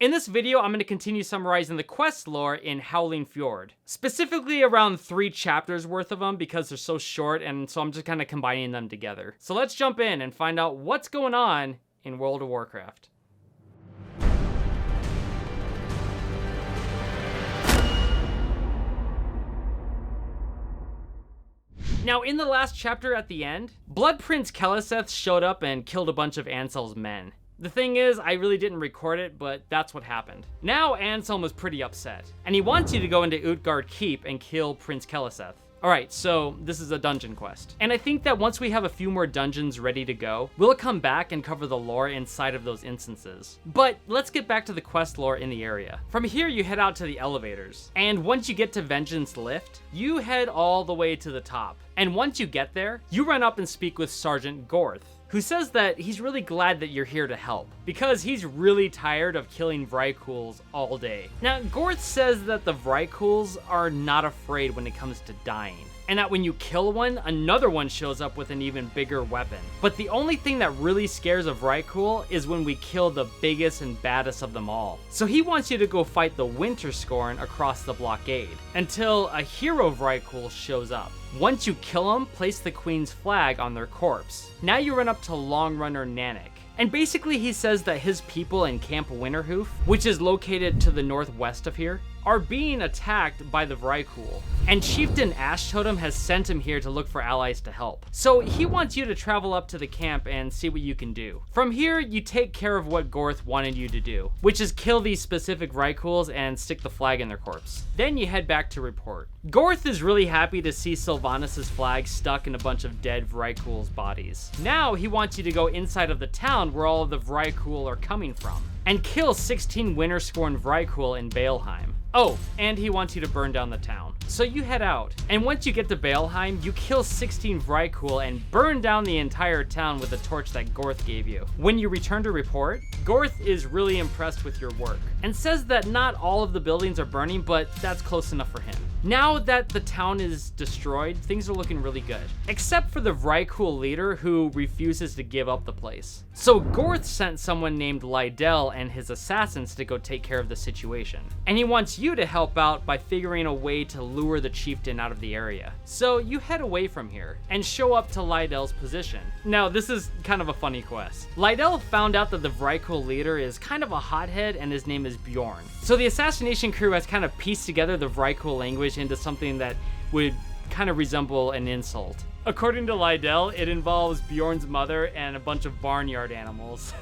In this video, I'm going to continue summarizing the quest lore in Howling Fjord. Specifically around 3 chapters worth of them because they're so short, and so I'm just kind of combining them together. So let's jump in and find out what's going on in World of Warcraft. Now, in the last chapter at the end, Blood Prince Keleseth showed up and killed a bunch of Anselm's men. The thing is, I really didn't record it, but that's what happened. Now, Anselm was pretty upset, and he wants you to go into Utgard Keep and kill Prince Keleseth. Alright, so this is a dungeon quest. And I think that once we have a few more dungeons ready to go, we'll come back and cover the lore inside of those instances. But let's get back to the quest lore in the area. From here, you head out to the elevators. And once you get to Vengeance Lift, you head all the way to the top. And once you get there, you run up and speak with Sergeant Gorth, who says that he's really glad that you're here to help, because he's really tired of killing Vrykuls all day. Now, Gorth says that the Vrykuls are not afraid when it comes to dying, and that when you kill one, another one shows up with an even bigger weapon. But the only thing that really scares a Vrykul is when we kill the biggest and baddest of them all. So he wants you to go fight the Winterscorn across the blockade, until a hero Vrykul shows up. Once you kill him, place the Queen's flag on their corpse. Now you run up to Longrunner Nanik. And basically he says that his people in Camp Winterhoof, which is located to the northwest of here, are being attacked by the Vrykul. And Chieftain Ashtotem has sent him here to look for allies to help. So he wants you to travel up to the camp and see what you can do. From here, you take care of what Gorth wanted you to do, which is kill these specific Vrykuls and stick the flag in their corpse. Then you head back to report. Gorth is really happy to see Sylvanas' flag stuck in a bunch of dead Vrykul's bodies. Now he wants you to go inside of the town where all of the Vrykul are coming from, and kill 16 Winterscorn Vrykul in Baleheim. Oh, and he wants you to burn down the town. So you head out, and once you get to Baleheim, you kill 16 Vrykul and burn down the entire town with the torch that Gorth gave you. When you return to report, Gorth is really impressed with your work, and says that not all of the buildings are burning, but that's close enough for him. Now that the town is destroyed, things are looking really good. Except for the Vrykul leader, who refuses to give up the place. So Gorth sent someone named Lydell and his assassins to go take care of the situation. And he wants you to help out by figuring a way to lure the chieftain out of the area. So you head away from here, and show up to Lydell's position. Now, this is kind of a funny quest. Lydell found out that the Vrykul leader is kind of a hothead, and his name is Bjorn. So the assassination crew has kind of pieced together the Vrykul language into something that would kind of resemble an insult. According to Lydell, it involves Bjorn's mother and a bunch of barnyard animals.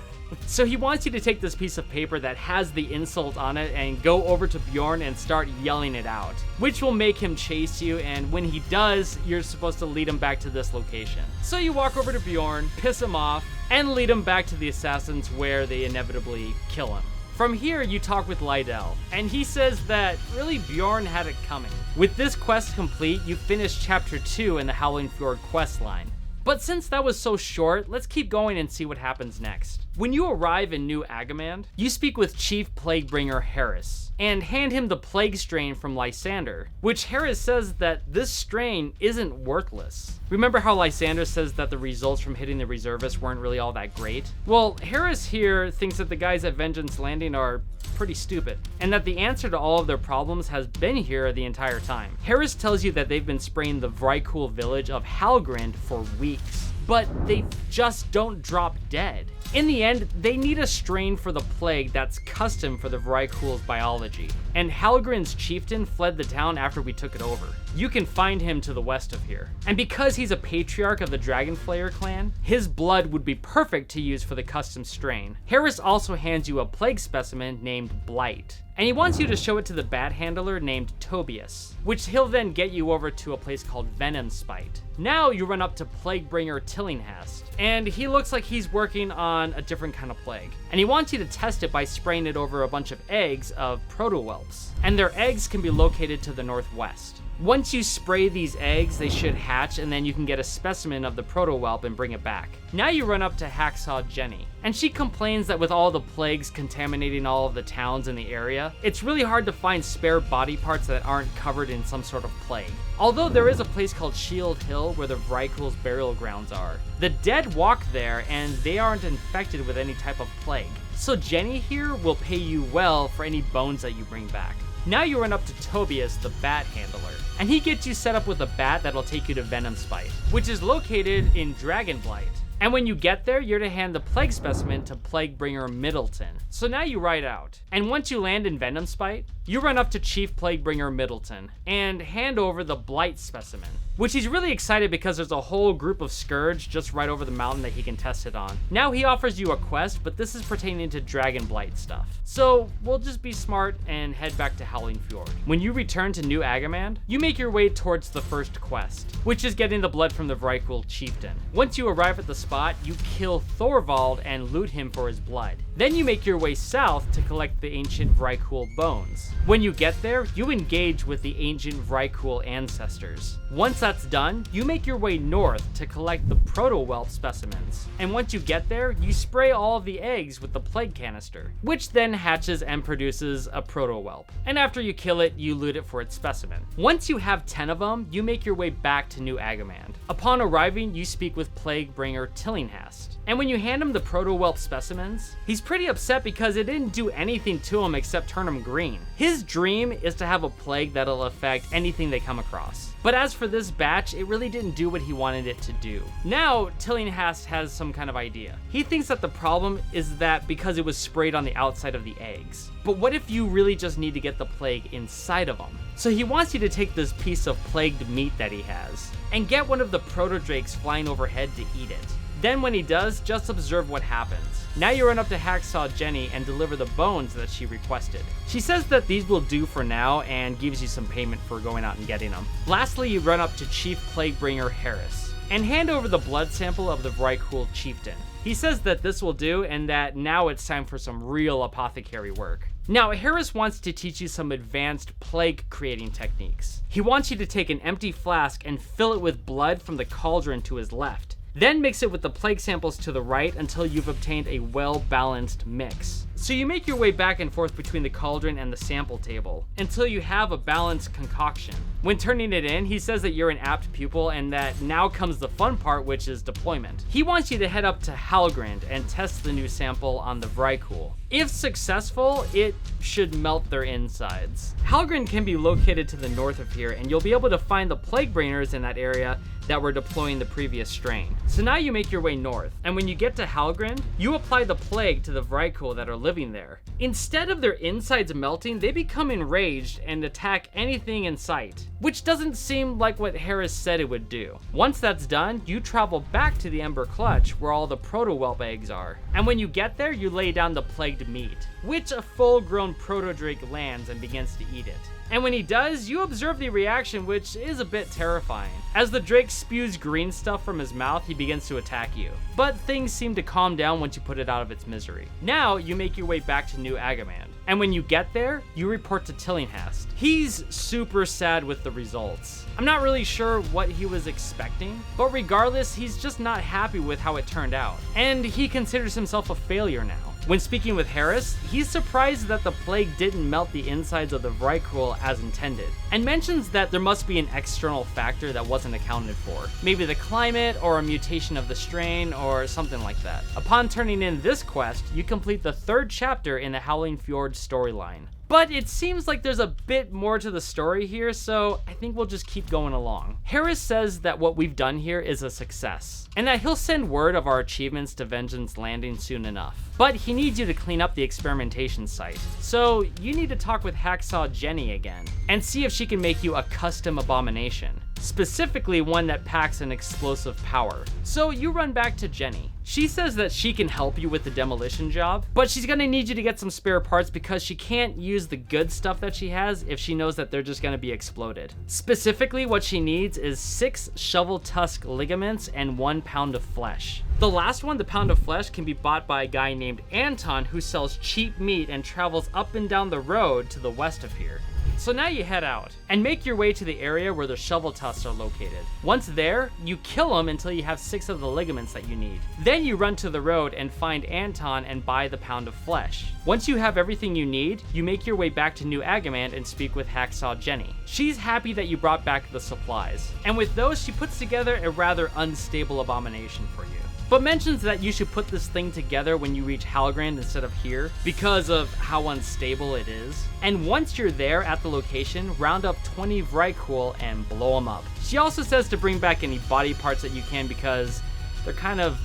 So he wants you to take this piece of paper that has the insult on it and go over to Bjorn and start yelling it out, which will make him chase you, and when he does, you're supposed to lead him back to this location. So you walk over to Bjorn, piss him off, and lead him back to the assassins where they inevitably kill him. From here, you talk with Lydell, and he says that really Bjorn had it coming. With this quest complete, you finish chapter 2 in the Howling Fjord quest line. But since that was so short, let's keep going and see what happens next. When you arrive in New Agamand, you speak with Chief Plaguebringer Harris, and hand him the plague strain from Lysander, which Harris says that this strain isn't worthless. Remember how Lysander says that the results from hitting the reservists weren't really all that great? Well, Harris here thinks that the guys at Vengeance Landing are pretty stupid, and that the answer to all of their problems has been here the entire time. Harris tells you that they've been spraying the Vrykul village of Halgrind for weeks, but they just don't drop dead. In the end, they need a strain for the plague that's custom for the Vrykul's biology, and Halgrind's chieftain fled the town after we took it over. You can find him to the west of here. And because he's a patriarch of the Dragonflayer clan, his blood would be perfect to use for the custom strain. Harris also hands you a plague specimen named Blight, and he wants you to show it to the bat handler named Tobias, which he'll then get you over to a place called Venom Spite. Now you run up to Plaguebringer Tillinghast, and he looks like he's working on a different kind of plague. And he wants you to test it by spraying it over a bunch of eggs of protowhelps, and their eggs can be located to the northwest. Once you spray these eggs, they should hatch, and then you can get a specimen of the protowhelp and bring it back. Now you run up to Hacksaw Jenny, and she complains that with all the plagues contaminating all of the towns in the area, it's really hard to find spare body parts that aren't covered in some sort of plague. Although there is a place called Shield Hill where the Vrykul's burial grounds are. The dead walk there, and they aren't infected with any type of plague. So Jenny here will pay you well for any bones that you bring back. Now you run up to Tobias, the bat handler, and he gets you set up with a bat that'll take you to Venom Spite, which is located in Dragonblight. And when you get there, you're to hand the plague specimen to Plaguebringer Middleton. So now you ride out. And once you land in Venom Spite, you run up to Chief Plaguebringer Middleton and hand over the Blight specimen, which he's really excited because there's a whole group of Scourge just right over the mountain that he can test it on. Now he offers you a quest, but this is pertaining to Dragonblight stuff. So we'll just be smart and head back to Howling Fjord. When you return to New Agamand, you make your way towards the first quest, which is getting the blood from the Vrykul chieftain. Once you arrive at the spot, you kill Thorvald and loot him for his blood. Then you make your way south to collect the ancient Vrykul bones. When you get there, you engage with the ancient Vrykul ancestors. Once that's done, you make your way north to collect the proto-whelp specimens. And once you get there, you spray all of the eggs with the plague canister, which then hatches and produces a proto-whelp. And after you kill it, you loot it for its specimen. Once you have 10 of them, you make your way back to New Agamand. Upon arriving, you speak with Plaguebringer Tillinghast. And when you hand him the proto-whelp specimens, he's pretty upset because it didn't do anything to him except turn him green. His dream is to have a plague that'll affect anything they come across. But as for this batch, it really didn't do what he wanted it to do. Now, Tillinghast has some kind of idea. He thinks that the problem is that because it was sprayed on the outside of the eggs. But what if you really just need to get the plague inside of them? So he wants you to take this piece of plagued meat that he has and get one of the proto-drakes flying overhead to eat it. Then when he does, just observe what happens. Now you run up to Hacksaw Jenny and deliver the bones that she requested. She says that these will do for now and gives you some payment for going out and getting them. Lastly, you run up to Chief Plaguebringer Harris and hand over the blood sample of the Vrykul chieftain. He says that this will do and that now it's time for some real apothecary work. Now, Harris wants to teach you some advanced plague creating techniques. He wants you to take an empty flask and fill it with blood from the cauldron to his left. Then mix it with the plague samples to the right until you've obtained a well-balanced mix. So you make your way back and forth between the cauldron and the sample table until you have a balanced concoction. When turning it in, he says that you're an apt pupil and that now comes the fun part, which is deployment. He wants you to head up to Halgrand and test the new sample on the Vrykul. If successful, it should melt their insides. Halgrand can be located to the north of here, and you'll be able to find the plague brainers in that area that were deploying the previous strain. So now you make your way north, and when you get to Halgrand, you apply the plague to the Vrykul that are living there. Instead of their insides melting, they become enraged and attack anything in sight, which doesn't seem like what Harris said it would do. Once that's done, you travel back to the Ember Clutch where all the proto-whelp eggs are. And when you get there, you lay down the plagued meat, which a full-grown proto-drake lands and begins to eat it. And when he does, you observe the reaction, which is a bit terrifying. As the drake spews green stuff from his mouth, he begins to attack you. But things seem to calm down once you put it out of its misery. Now, you make your way back to New Agamand. And when you get there, you report to Tillinghast. He's super sad with the results. I'm not really sure what he was expecting, but regardless, he's just not happy with how it turned out. And he considers himself a failure now. When speaking with Harris, he's surprised that the plague didn't melt the insides of the Vrykul as intended, and mentions that there must be an external factor that wasn't accounted for. Maybe the climate, or a mutation of the strain, or something like that. Upon turning in this quest, you complete the 3rd chapter in the Howling Fjord storyline. But it seems like there's a bit more to the story here, so I think we'll just keep going along. Harris says that what we've done here is a success, and that he'll send word of our achievements to Vengeance Landing soon enough. But he needs you to clean up the experimentation site. So you need to talk with Hacksaw Jenny again, and see if she can make you a custom abomination. Specifically one that packs an explosive power. So you run back to Jenny. She says that she can help you with the demolition job, but she's gonna need you to get some spare parts because she can't use the good stuff that she has if she knows that they're just gonna be exploded. Specifically, what she needs is 6 shovel tusk ligaments and 1 pound of flesh. The last one, the pound of flesh, can be bought by a guy named Anton who sells cheap meat and travels up and down the road to the west of here. So now you head out and make your way to the area where the shovel tusks are located. Once there, you kill them until you have 6 of the ligaments that you need. Then you run to the road and find Anton and buy the pound of flesh. Once you have everything you need, you make your way back to New Agamand and speak with Hacksaw Jenny. She's happy that you brought back the supplies, and with those she puts together a rather unstable abomination for you. but mentions that you should put this thing together when you reach Halgrand instead of here because of how unstable it is. And once you're there at the location, round up 20 Vrykul and blow them up. She also says to bring back any body parts that you can because they're kind of,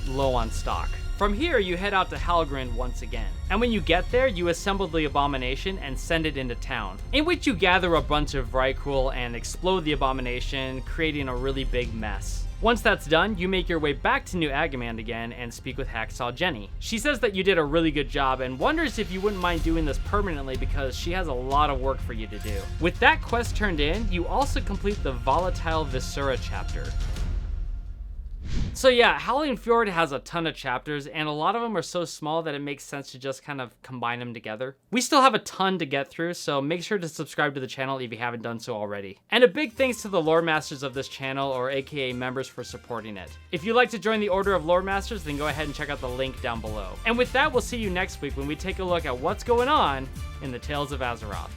low on stock. From here, you head out to Halgrand once again. And when you get there, you assemble the abomination and send it into town, in which you gather a bunch of Vrykul and explode the abomination, creating a really big mess. Once that's done, you make your way back to New Agamand again and speak with Hacksaw Jenny. She says that you did a really good job and wonders if you wouldn't mind doing this permanently because she has a lot of work for you to do. With that quest turned in, you also complete the Volatile Viscera chapter. So yeah, Howling Fjord has a ton of chapters, and a lot of them are so small that it makes sense to just kind of combine them together. We still have a ton to get through, so make sure to subscribe to the channel if you haven't done so already. And a big thanks to the lore masters of this channel, or aka members, for supporting it. If you'd like to join the Order of Lore Masters, then go ahead and check out the link down below. And with that, we'll see you next week when we take a look at what's going on in the Tales of Azeroth.